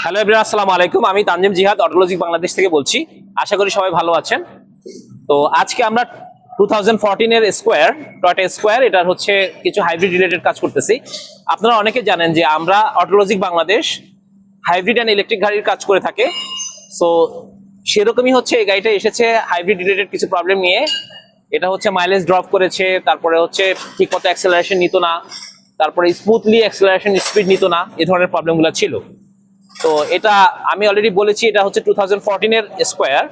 Hello everyone, আসসালামু আলাইকুম। আমি তানজিম জিহাদ অটোলজিক বাংলাদেশ থেকে বলছি। আশা করি সবাই ভালো আছেন। তো আজকে আমরা 2014 এর স্কোয়ার টয়োটা স্কোয়ার এটার হচ্ছে কিছু হাইব্রিড রিলেটেড কাজ করতেছি। আপনারা অনেকে জানেন যে আমরা Autologic Bangladesh hybrid and electric গাড়ির কাজ করে থাকে। সো সেরকমই হচ্ছে এই গাড়িটা এসেছে হাইব্রিড রিলেটেড কিছু প্রবলেম নিয়ে। এটা হচ্ছে মাইলেজ ড্রপ করেছে, তারপরে হচ্ছে ঠিক মতো অ্যাক্সেলারেশন নিত না, তারপরে স্মুথলি অ্যাক্সেলারেশন স্পিড নিত না, এই ধরনের প্রবলেমগুলো ছিল। তো এটা আমি অলরেডি বলেছি, এটা হচ্ছে 2014 এর স্কোয়ার,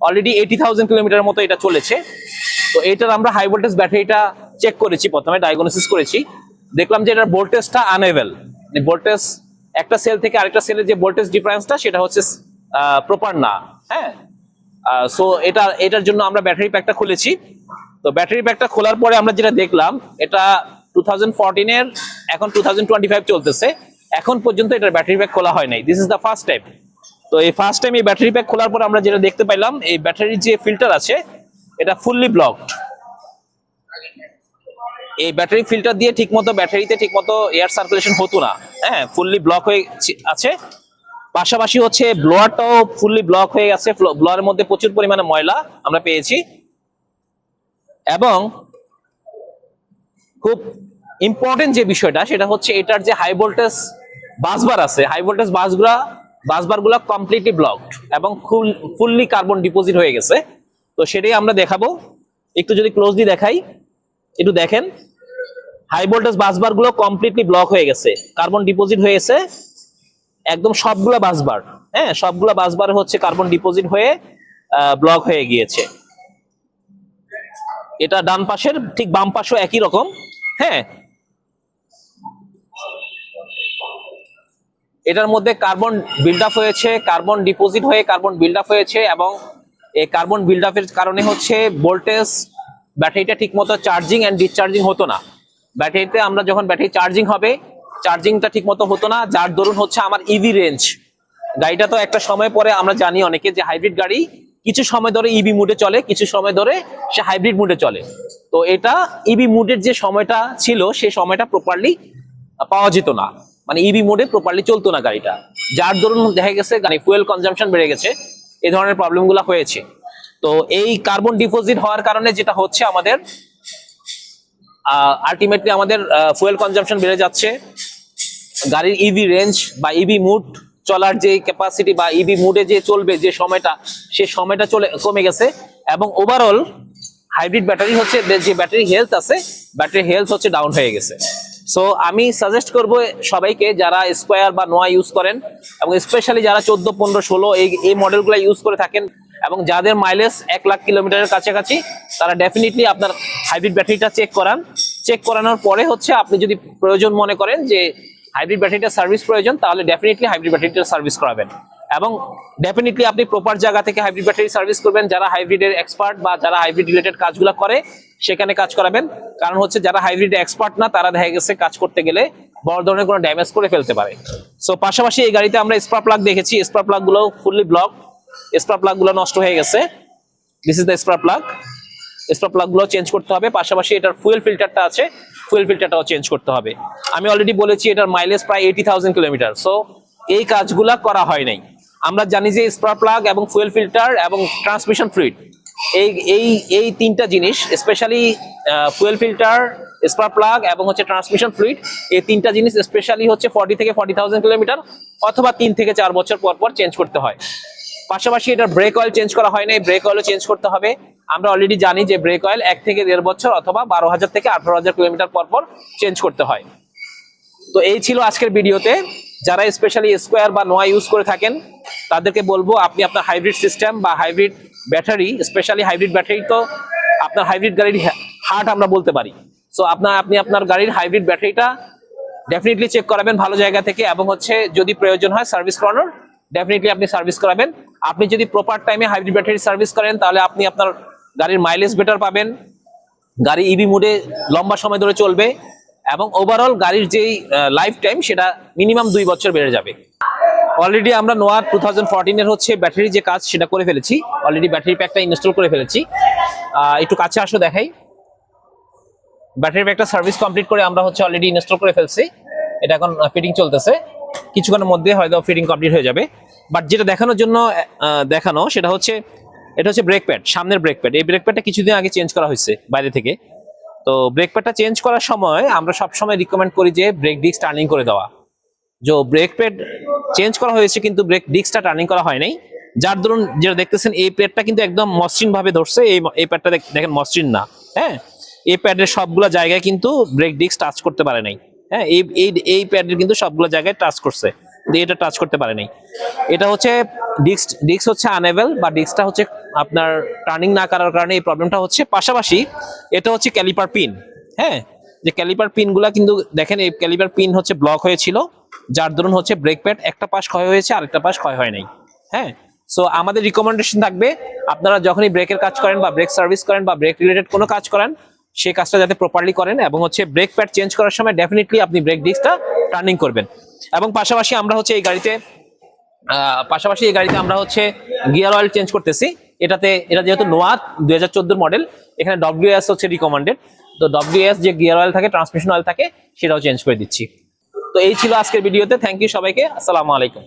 অলরেডি 80,000 কিলোমিটার মতো এটা চলেছে। তো এটার আমরা হাই ভোল্টেজ ব্যাটারিটা চেক করেছি, প্রথমে ডায়াগনোসিস করেছি, দেখলাম যে এটার ভোল্টেজটা আনএভেল, মানে ভোল্টেজ একটা সেল থেকে আরেকটা সেলের যে ভোল্টেজ ডিফারেন্সটা সেটা হচ্ছে প্রপার না। হ্যাঁ, সো এটার জন্য আমরা ব্যাটারি প্যাকটা খুলেছি। তো ব্যাটারি প্যাকটা খোলার পরে আমরা যেটা দেখলাম, এটা 2014 এর এখন 2025 চলতেছে, এখন পর্যন্ত এটার ব্যাটারি প্যাক খোলা হয় নাই। This is the first time. তো এই ফার্স্ট টাইম এই ব্যাটারি প্যাক খোলার পর আমরা যেটা দেখতে পাইলাম, এই ব্যাটারির যে ফিল্টার আছে এটা ফুললি ব্লকড। এই ব্যাটারি ফিল্টার দিয়ে ঠিকমতো ব্যাটারিতে ঠিকমতো এয়ার সার্কুলেশন হতো না। হ্যাঁ, ফুললি ব্লক হয়ে আছে। পাশাপাশি হচ্ছে ব্লোয়ারটাও ফুললি ব্লক হয়ে গেছে, ব্লোয়ারের মধ্যে প্রচুর পরিমাণে ময়লা আমরা পেয়েছি। এবং খুব ইম্পর্টেন্ট যে বিষয়টা সেটা হচ্ছে এটার যে হাই ভোল্টেজ বাসবার আছে, হাই ভোল্টেজ বাসবারগুলো কমপ্লিটলি ব্লকড এবং ফুললি কার্বন ডিপোজিট হয়ে গেছে। তো সেটাই আমরা দেখাবো। একটু যদি ক্লোজলি দেখাই, একটু দেখেন, হাই ভোল্টেজ বাসবারগুলো কমপ্লিটলি ব্লক হয়ে গেছে, কার্বন ডিপোজিট হয়ে গেছে একদম সবগুলা বাসবার। হ্যাঁ, সবগুলা বাসবার হচ্ছে কার্বন ডিপোজিট হয়ে ব্লক হয়ে গিয়েছে। এটা ডান পাশের, ঠিক বাম পাশেও একই রকম। হ্যাঁ, এটার মধ্যে কার্বন বিল্ড আপ হয়েছে, কার্বন ডিপোজিট হয়ে কার্বন বিল্ড আপ হয়েছে, এবং এই কার্বন বিল্ড আপের কারণে হচ্ছে ভোল্টেজ ব্যাটারিটা ঠিকমতো চার্জিং এন্ড ডিসচার্জিং হতো না। ব্যাটারিতে আমরা যখন ব্যাটারি চার্জিং হবে, চার্জিংটা ঠিকমতো হতো না, যার দরুন হচ্ছে আমার ইভি রেঞ্জ, গাড়িটা তো একটা সময় পরে আমরা জানি অনেকে যে হাইব্রিড গাড়ি কিছু সময় ধরে ইভি মুডে চলে, কিছু সময় ধরে সে হাইব্রিড মুডে চলে। তো এটা ইভি মুডের যে সময়টা ছিল সেই সময়টা প্রপারলি পাওয়া যেত না, মানে ইভি মোডে প্রপারলি চলতো না গাড়িটা, যার দরুন দেখা গেছে গাড়ি ফুয়েল কনজাম্পশন বেড়ে গেছে, এই ধরনের প্রবলেমগুলো হয়েছে। তো এই কার্বন ডিপোজিট হওয়ার কারণে যেটা হচ্ছে, আমাদের আলটিমেটলি আমাদের ফুয়েল কনজাম্পশন বেড়ে যাচ্ছে, গাড়ির ইভি রেঞ্জ বা ইভি মুড চলার যে ক্যাপাসিটি বা ইভি মুডে যে চলবে যে সময়টা, সেই সময়টা কমে গেছে। এবং ওভারঅল হাইব্রিড ব্যাটারি হচ্ছে যে ব্যাটারি হেলথ আছে, ব্যাটারি হেলথ হচ্ছে ডাউন হয়ে গেছে। সো আমি সাজেস্ট করব সবাইকে যারা স্কোয়ার বা নোয়া ইউজ করেন, এবং স্পেশালি যারা 14, 15, 16 এই মডেলগুলো ইউজ করে থাকেন, এবং যাদের মাইলেজ 1 লাখ কিলোমিটারের কাছাকাছি, তারা ডেফিনেটলি আপনার হাইব্রিড ব্যাটারিটা চেক করান। চেক করানোর পরে হচ্ছে আপনি যদি প্রয়োজন মনে করেন যে হাইব্রিড ব্যাটারিটা সার্ভিস প্রয়োজন, তাহলে ডেফিনেটলি হাইব্রিড ব্যাটারিটা সার্ভিস করাবেন। এবং ডেফিনেটলি আপনি প্রপার জায়গা থেকে হাইব্রিড ব্যাটারি সার্ভিস করবেন, যারা হাইব্রিডের এক্সপার্ট বা যারা হাইব্রিড রিলেটেড কাজগুলো করে সেখানে কাজ করাবেন। কারণ হচ্ছে যারা হাইব্রিড এক্সপার্ট না, তারা দেখা গেছে কাজ করতে গেলে বড় ধরনের কোনো ড্যামেজ করে ফেলতে পারে। সো পাশাপাশি এই গাড়িতে আমরা স্পার্ক প্লাগ দেখেছি, স্পার্ক প্লাগ গুলো ফুললি ব্লক, স্পার্ক প্লাগ গুলো নষ্ট হয়ে গেছে। This is the spark plug. Spark plug গুলো চেঞ্জ করতে হবে। পাশাপাশি এটার ফুয়েল ফিল্টারটা আছে, ফুয়েল ফিল্টারটাও চেঞ্জ করতে হবে। আমি অলরেডি বলেছি এটার মাইলেজ প্রায় 80,000 কিলোমিটার। সো এই কাজগুলা করা হয় নাই। আমরা জানি যে স্পার্ক প্লাগ এবং ফুয়েল ফিল্টার এবং ট্রান্সমিশন ফ্লুইড, এই তিনটা জিনিস, specially fuel filter, spark plug এবং হচ্ছে ট্রান্সমিশন ফ্লুইড, এই তিনটা জিনিস স্পেশালি হচ্ছে 40 থেকে 40,000 কিলোমিটার অথবা 3 থেকে 4 বছর পর পর চেঞ্জ করতে হয়। পাশাপাশি এটার ব্রেক অয়েল চেঞ্জ করা হয় নাই, ব্রেক অয়েলও চেঞ্জ করতে হবে। আমরা অলরেডি জানি যে ব্রেক অয়েল 1 থেকে 1.5 বছর অথবা 12,000 থেকে 18,000 কিলোমিটার পর পর চেঞ্জ করতে হয়। তো এই ছিল আজকের ভিডিওতে। যারা স্পেশালি স্কোয়ার বা নোয়া ইউজ করে থাকেন, তাদেরকে বলবো আপনি আপনার হাইব্রিড সিস্টেম বা hybrid battery, specially hybrid battery তো আপনার হাইব্রিড গাড়ির হার্ট আমরা বলতে পারি। সো আপনি আপনার গাড়ির হাইব্রিড ব্যাটারিটা ডেফিনেটলি চেক করাবেন ভালো জায়গা থেকে, এবং হচ্ছে যদি প্রয়োজন হয় সার্ভিস করানোর, ডেফিনেটলি আপনি সার্ভিস করাবেন। আপনি যদি প্রপার টাইমে হাইব্রিড ব্যাটারি সার্ভিস করেন, তাহলে আপনি আপনার গাড়ির মাইলেজ বেটার পাবেন, গাড়ি ইভি মোডে লম্বা সময় ধরে চলবে, এবং ওভারঅল গাড়ির যেই লাইফ টাইম সেটা মিনিমাম 2 বছর বেড়ে যাবে। অলরেডি আমরা নোয়া 2014 এর হচ্ছে ব্যাটারি যে কাজ সেটা করে ফেলেছি, অলরেডি ব্যাটারি প্যাকটা ইনস্টল করে ফেলেছি। একটু কাছে আসো দেখাই। ব্যাটারি প্যাকটা সার্ভিস কমপ্লিট করে আমরা হচ্ছে অলরেডি ইনস্টল করে ফেলছি, এটা এখন ফিটিং চলতেছে। কিছুক্ষণের মধ্যে হয়তো ফিটিং কমপ্লিট হয়ে যাবে। বাট যেটা দেখানোর জন্য দেখানো সেটা হচ্ছে, এটা হচ্ছে ব্রেক প্যাড, সামনের ব্রেক প্যাড। এই ব্রেক প্যাডটা কিছুদিন আগে চেঞ্জ করা হয়েছে বাইরে থেকে। তো ব্রেক প্যাডটা চেঞ্জ করার সময় আমরা সবসময় রিকমেন্ড করি যে ব্রেক ডিস্ক টার্নিং করে দেওয়া। যে ব্রেক প্যাড চেঞ্জ করা হয়েছে কিন্তু ব্রেক ডিস্কটা টার্নিং করা হয় নাই, যার দরুন যেটা দেখতেছেন এই প্যাডটা কিন্তু একদম মসৃণ ভাবে ধরছে। এই প্যাডটা দেখেন মসৃণ না, হ্যাঁ। এই প্যাডের সবগুলো জায়গায় কিন্তু ব্রেক ডিস্ক টাচ করতে পারে নাই, হ্যাঁ। এই প্যাডের কিন্তু সবগুলো জায়গায় টাচ করছে, এটা টাচ করতে পারে নাই। এটা হচ্ছে ডিস্ক হচ্ছে আনএবল, বা ডিস্কটা হচ্ছে আপনার টার্নিং না করার কারণে এই প্রবলেমটা হচ্ছে। পাশাপাশি এটা হচ্ছে ক্যালিপার পিন, হ্যাঁ। যে ক্যালিপার পিন গুলা কিন্তু দেখেন, এই ক্যালিপার পিন হচ্ছে ব্লক হয়েছিল, যার দরুন হচ্ছে ব্রেক প্যাড একটা পাশ ক্ষয় হয়েছে, আরেকটা পাশ ক্ষয় হয় নাই, হ্যাঁ। সো আমাদের রিকমেন্ডেশন থাকবে, আপনারা যখনই ব্রেকের কাজ করেন বা ব্রেক সার্ভিস করেন বা ব্রেক রিলেটেড কোনো কাজ করেন, সেই কাজটা যাতে প্রপারলি করেন, এবং হচ্ছে ব্রেক প্যাড চেঞ্জ করার সময় ডেফিনেটলি আপনি ব্রেক ডিস্কটা টার্নিং করবেন। এবং পাশাপাশি আমরা হচ্ছে এই গাড়িতে আমরা হচ্ছে গিয়ার অয়েল চেঞ্জ করতেছি। এটা যেহেতু নোয়া 2014 মডেল, এখানে WS হচ্ছে রিকমেন্ডেড। তো WS যে গিয়ার অয়েল থাকে, ট্রান্সমিশন অয়েল থাকে, সেটাও চেঞ্জ করে দিচ্ছি। তো এই ছিল আজকের ভিডিওতে। থ্যাংক ইউ সবাইকে, আসসালামু আলাইকুম।